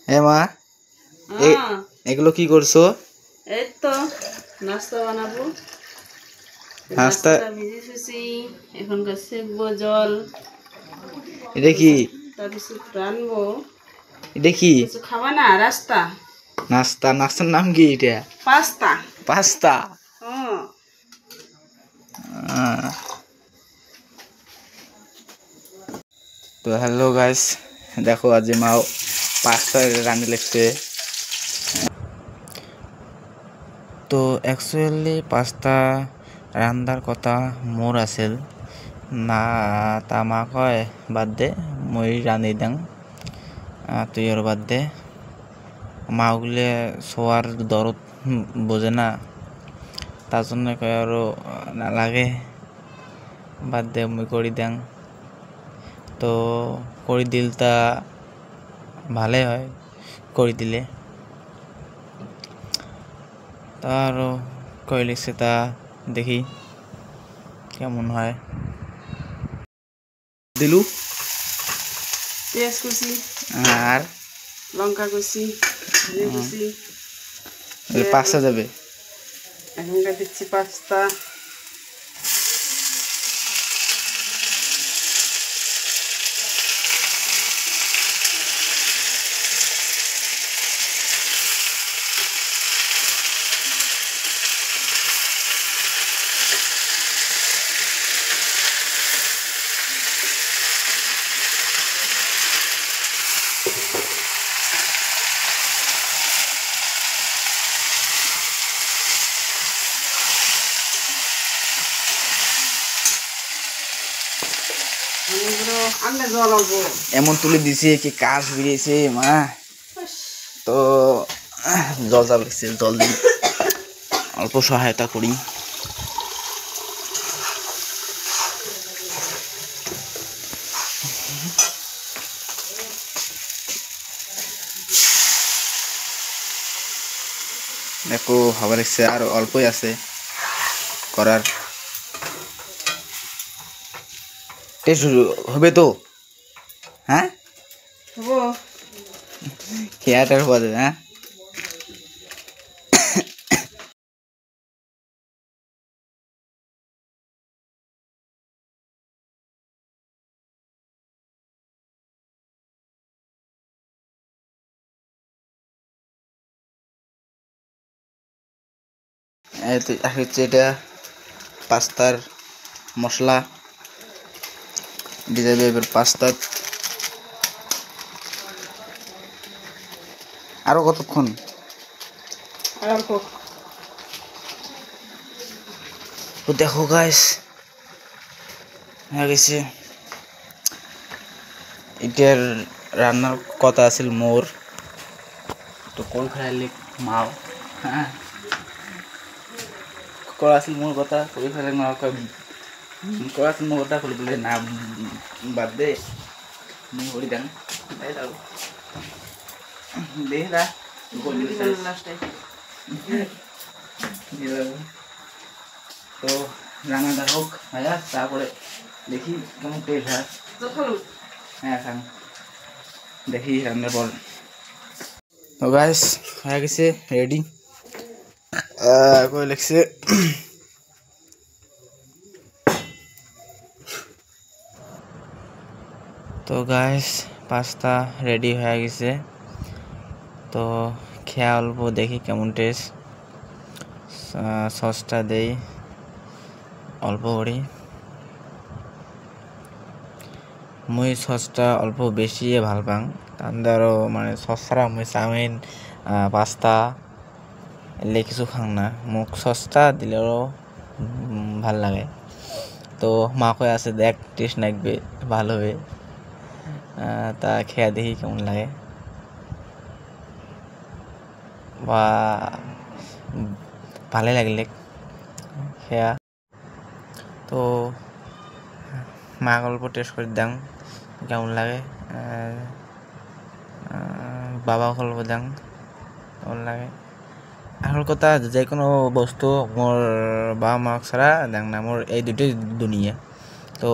হ্যাঁ মা, এগুলো কি করছো? এই তো নাস্তা বানাবো। নাস্তা ভিজেছি, এখন সেকবো জল। এটা কি? তারপিছত রানবো। এটা কি কিছু খাবা না? রাস্তা নাস্তা? নাস্তার নাম কি এটা? পাস্তা। পাস্তা। তো হ্যালো গাইস, দেখো আজি মাও পাস্তা রান্ধি লাগছে। তো একচুয়ালি পাস্তা রান্ধার কথা মোর আছিল না, তা মা কয় বাদ দে, মই রান্ধি দাং, তুই আর বাদ দে। মা ওগুলো শোয়ার দরদ বোঝে না, তার জন্য কয় আরও নালাগে, বাদ দে, মই করি দাং। তো করে দিল তা ভালোই হয়, করে দিলে। তা আরও কই লিখছে, তা দেখি কেমন হয়। দিলু পেঁয়াজ কুচি আর লঙ্কা কুচি কুচি পাস্তা যাবে। এখনকার দিচ্ছি পাস্তা। এমন তুলে দিছে কি কাজ বেরিয়েছে মা, তো জল যা লাগছে, জল দিই, অল্প সহায়তা করি। দেখো হওয়া লাগছে, আর অল্পই আছে করার। টেস্ট হবে তো? হ্যাঁ খেয়াটার পদে। হ্যাঁ হচ্ছে এটা পাস্তার মশলা দিয়ে যাবে এবার পাস্তা। আরো কতক্ষণ? তো দেখো গাইস হয়ে গেছে। এটার রান্নার কথা আছিল মোর, তো কল খাইলে মাও। হ্যাঁ করা আছিল মোর কথা, কবি খাইলে মা করা আছিল মোর কথা, কলি বলে না বাদ দে, মুই করি দেন তাই যাও দে দা। তো রান্নাটা হোক ভাইয়া, তারপরে দেখি কেমন টেস্ট হয়। হ্যাঁ খান, দেখি রান্নার পর। তো গাইস হয়ে গেছে রেডি, কই লাগছে। তো গাইস পাস্তা রেডি হয়ে গেছে, তো খেয়া অল্প দেখি কেমন টেস্ট। সসটা দেই অল্প করি, মুই সসটা অল্প বেশি ভাল পাং, তারও মানে সস ছাড়া মুই চাউমিন পাস্তা এলে কিছু খাং না, মোক সসটা দিলেও ভাল লাগে। তো মা কয়ে আছে দেখ টেস্ট লাগবে, ভালো হবে, তা খেয়া দেখি কেমন লাগে। বা ভালো লাগলে খেয়া। তো মা অল্প টেস্ট করে দাং কেমন লাগে, বাবা অল্প দাং কেমন লাগে। আসল কথা যে কোনো বস্তু মোর বাবা মা ছাড়া দেখ না, মোর এই দুটোই দুনিয়া। তো